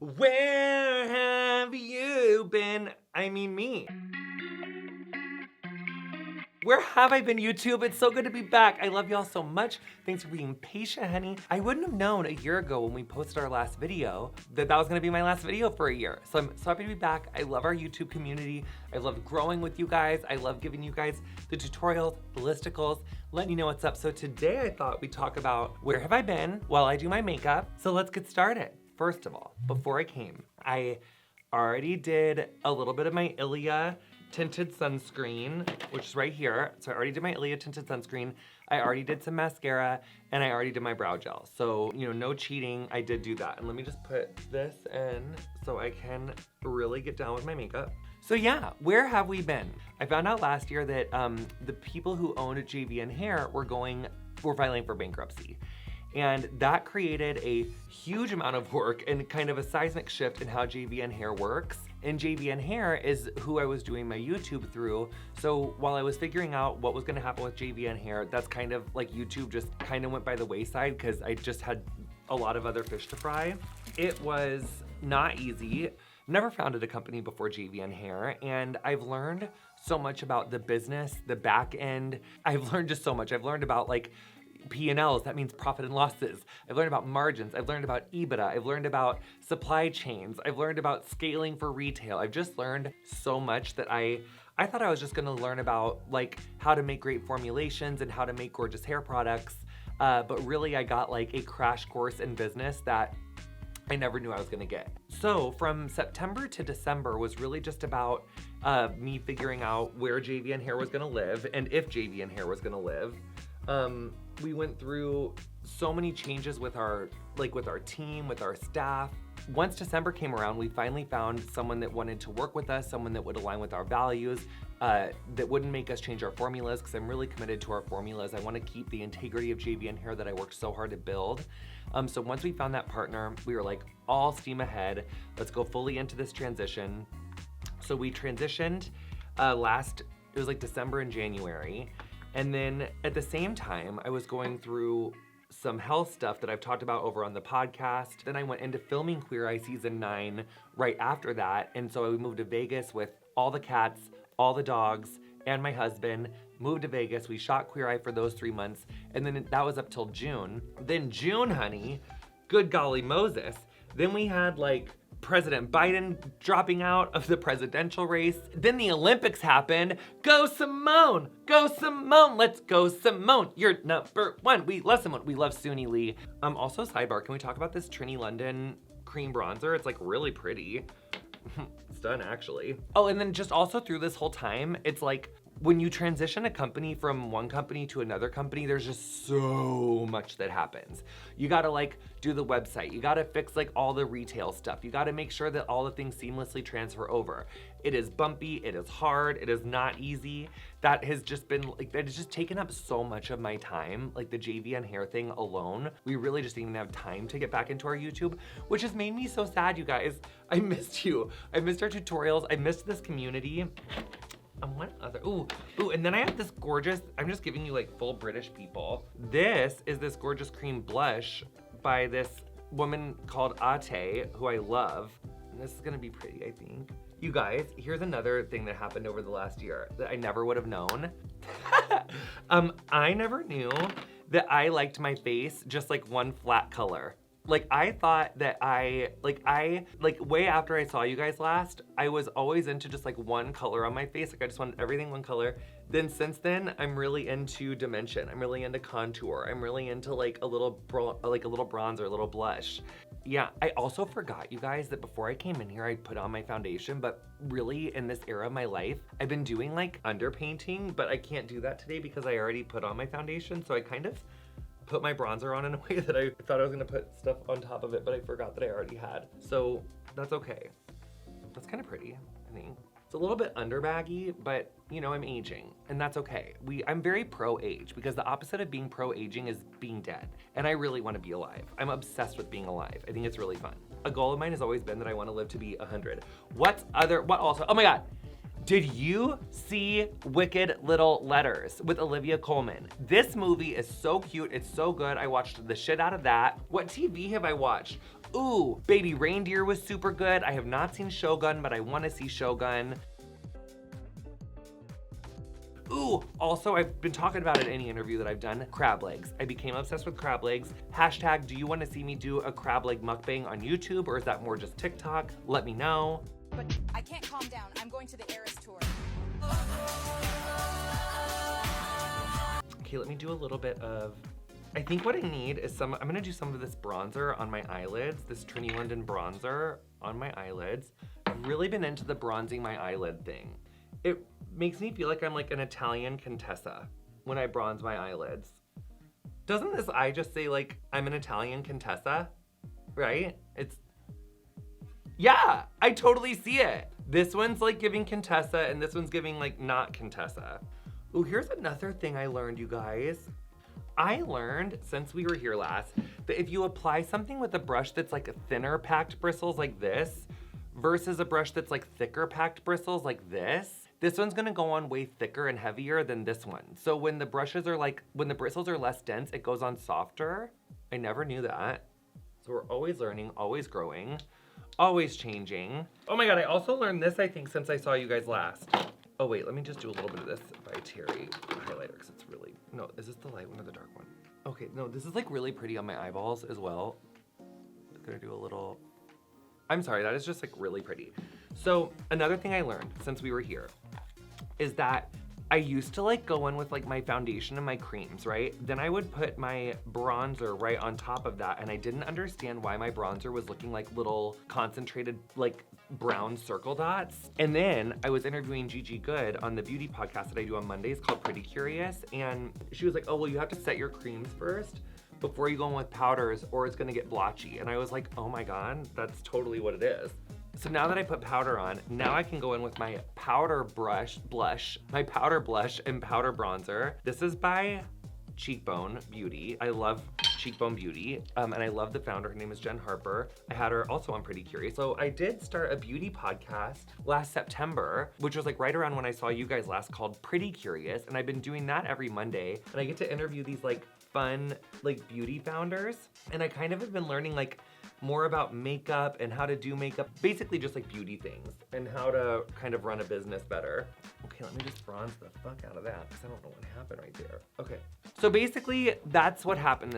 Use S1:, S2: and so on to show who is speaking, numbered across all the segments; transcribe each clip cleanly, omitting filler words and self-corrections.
S1: Where have you been? I mean me. Where have I been, YouTube? It's so good to be back. I love y'all so much. Thanks for being patient, honey. I wouldn't have known a year ago when we posted our last video that was gonna be my last video for a year. So I'm so happy to be back. I love our YouTube community. I love growing with you guys. I love giving you guys the tutorials, the listicles, letting you know what's up. So today I thought we'd talk about where have I been while I do my makeup. So let's get started. First of all, before I came, I already did a little bit of my Ilia tinted sunscreen, which is right here. So I already did my Ilia tinted sunscreen. I already did some mascara, and I already did my brow gel. So, no cheating, I did do that. And let me just put this in so I can really get down with my makeup. So yeah, where have we been? I found out last year that the people who owned JVN Hair were filing for bankruptcy. And that created a huge amount of work and kind of a seismic shift in how JVN Hair works. And JVN Hair is who I was doing my YouTube through. So while I was figuring out what was gonna happen with JVN Hair, that's kind of like YouTube just kind of went by the wayside because I just had a lot of other fish to fry. It was not easy. Never founded a company before JVN Hair, and I've learned so much about the business, the back end. I've learned just so much. I've learned about like P&Ls, that means profit and losses. I've learned about margins. I've learned about EBITDA. I've learned about supply chains. I've learned about scaling for retail. I've just learned so much that I thought I was just gonna learn about like how to make great formulations and how to make gorgeous hair products. But really I got like a crash course in business that I never knew I was gonna get. So from September to December was really just about me figuring out where JVN Hair was gonna live and if JVN Hair was gonna live. We went through so many changes with our team, with our staff. Once December came around, we finally found someone that wanted to work with us, someone that would align with our values, that wouldn't make us change our formulas, because I'm really committed to our formulas. I want to keep the integrity of JVN Hair that I worked so hard to build. So once we found that partner, we were like, all steam ahead. Let's go fully into this transition. So we transitioned it was like December and January. And then at the same time, I was going through some health stuff that I've talked about over on the podcast. Then I went into filming Queer Eye Season 9 right after that. And so I moved to Vegas with all the cats, all the dogs, and my husband. Moved to Vegas. We shot Queer Eye for those 3 months. And then that was up till June. Then June, honey, good golly Moses. Then we had like President Biden dropping out of the presidential race. Then the Olympics happened. Go Simone! Go Simone! Let's go Simone! You're number one. We love Simone. We love Suni Lee. Also, sidebar, can we talk about this Trini London cream bronzer? It's like really pretty. It's done actually. Oh, and then just also through this whole time, it's like when you transition a company from one company to another company, there's just so much that happens. You gotta like do the website. You gotta fix like all the retail stuff. You gotta make sure that all the things seamlessly transfer over. It is bumpy, it is hard, it is not easy. That has just been like, that has just taken up so much of my time. Like the JVN Hair thing alone, we really just didn't even have time to get back into our YouTube, which has made me so sad, you guys. I missed you. I missed our tutorials. I missed this community. And what other, ooh, and then I have this gorgeous, I'm just giving you like full British people. This is this gorgeous cream blush by this woman called Ate, who I love. And this is gonna be pretty, I think. You guys, here's another thing that happened over the last year that I never would have known. I never knew that I liked my face just like one flat color. Like I thought that way after I saw you guys last, I was always into just like one color on my face. Like I just wanted everything one color. Then since then, I'm really into dimension. I'm really into contour. I'm really into like a little bronzer, a little blush. Yeah, I also forgot, you guys, that before I came in here, I put on my foundation, but really in this era of my life, I've been doing like underpainting, but I can't do that today because I already put on my foundation. So I kind of put my bronzer on in a way that I thought I was gonna put stuff on top of it, but I forgot that I already had. So that's okay. That's kind of pretty, I think. It's a little bit under baggy, but I'm aging, and that's okay. I'm very pro-age because the opposite of being pro-aging is being dead, and I really want to be alive. I'm obsessed with being alive. I think it's really fun. A goal of mine has always been that I want to live to be 100. What also? Oh my God. Did you see Wicked Little Letters with Olivia Colman? This movie is so cute, it's so good. I watched the shit out of that. What TV have I watched? Ooh, Baby Reindeer was super good. I have not seen Shogun, but I want to see Shogun. Ooh, also I've been talking about it in any interview that I've done, crab legs. I became obsessed with crab legs. Hashtag, do you want to see me do a crab leg mukbang on YouTube, or is that more just TikTok? Let me know.
S2: But I can't calm down. I'm going to the Eras tour.
S1: Okay, let me do a little bit of, I think what I need is I'm gonna do some of this bronzer on my eyelids, this Trini London bronzer on my eyelids. I've really been into the bronzing my eyelid thing. It makes me feel like I'm like an Italian Contessa when I bronze my eyelids. Doesn't this eye just say like, I'm an Italian Contessa, right? Yeah, I totally see it. This one's like giving Contessa and this one's giving like not Contessa. Oh, here's another thing I learned, you guys. I learned since we were here last that if you apply something with a brush that's like a thinner packed bristles like this versus a brush that's like thicker packed bristles like this one's gonna go on way thicker and heavier than this one. So when the bristles are less dense, it goes on softer. I never knew that. So we're always learning, always growing, always changing. Oh my God, I also learned this, I think, since I saw you guys last. Oh wait, let me just do a little bit of this by Terry highlighter, because it's really, no, is this the light one or the dark one? Okay, no, this is like really pretty on my eyeballs as well. I'm gonna do a little, I'm sorry, that is just like really pretty. So another thing I learned since we were here is that I used to like go in with like my foundation and my creams, right? Then I would put my bronzer right on top of that, and I didn't understand why my bronzer was looking like little concentrated like brown circle dots. And then I was interviewing Gigi Good on the beauty podcast that I do on Mondays called Pretty Curious, and she was like, oh, well, you have to set your creams first before you go in with powders or it's gonna get blotchy. And I was like, oh my God, that's totally what it is. So now that I put powder on, now I can go in with my powder blush and powder bronzer. This is by Cheekbone Beauty. I love Cheekbone Beauty, and I love the founder. Her name is Jen Harper. I had her also on Pretty Curious. So I did start a beauty podcast last September, which was like right around when I saw you guys last, called Pretty Curious. And I've been doing that every Monday. And I get to interview these like fun like beauty founders. And I kind of have been learning like more about makeup and how to do makeup, basically just like beauty things and how to kind of run a business better. Okay, let me just bronze the fuck out of that because I don't know what happened right there. Okay, so basically that's what happened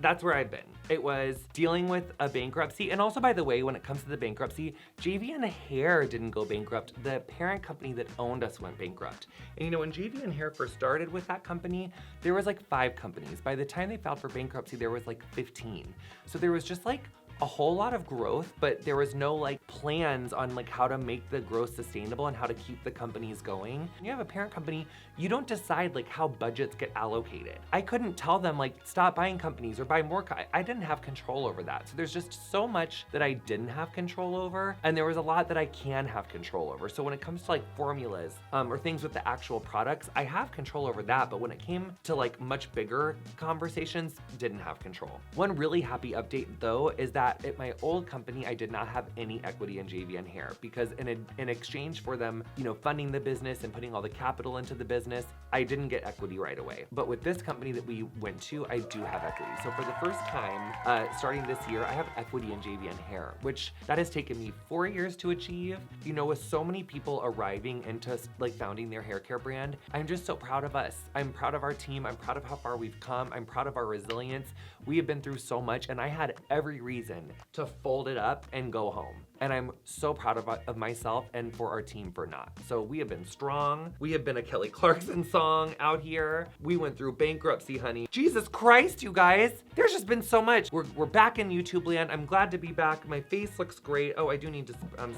S1: that's where I've been. It was dealing with a bankruptcy. And also, by the way, when it comes to the bankruptcy, JV and Hair didn't go bankrupt. The parent company that owned us went bankrupt. And you know, when JV and Hair first started with that company, there was like 5 companies. By the time they filed for bankruptcy, there was like 15. So there was just like a whole lot of growth, but there was no like plans on like how to make the growth sustainable and how to keep the companies going. When you have a parent company, you don't decide like how budgets get allocated. I couldn't tell them like stop buying companies or buy more. I didn't have control over that. So there's just so much that I didn't have control over, and there was a lot that I can have control over. So when it comes to like formulas or things with the actual products, I have control over that. But when it came to like much bigger conversations, didn't have control. One really happy update though is that at my old company, I did not have any equity in JV and Hair, because in exchange for them, you know, funding the business and putting all the capital into the business, I didn't get equity right away. But with this company that we went to, I do have equity. So for the first time, starting this year, I have equity in JV and Hair, which that has taken me 4 years to achieve. You know, with so many people arriving into like founding their hair care brand, I'm just so proud of us. I'm proud of our team. I'm proud of how far we've come. I'm proud of our resilience. We have been through so much, and I had every reason to fold it up and go home. And I'm so proud of myself and for our team for not. So we have been strong. We have been a Kelly Clarkson song out here. We went through bankruptcy, honey. Jesus Christ, you guys. There's just been so much. We're back in YouTube land. I'm glad to be back. My face looks great. Oh, I do need to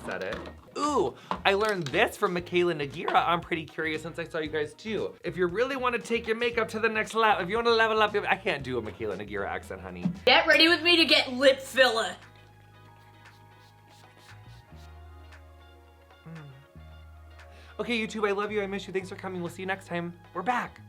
S1: set it. Ooh, I learned this from Michaela Nagira. I'm pretty curious since I saw you guys too. If you really want to take your makeup to the next level, if you want to level up, I can't do a Michaela Nagira accent, honey.
S2: Get ready with me to get lip filler.
S1: Okay, YouTube, I love you. I miss you. Thanks for coming. We'll see you next time. We're back.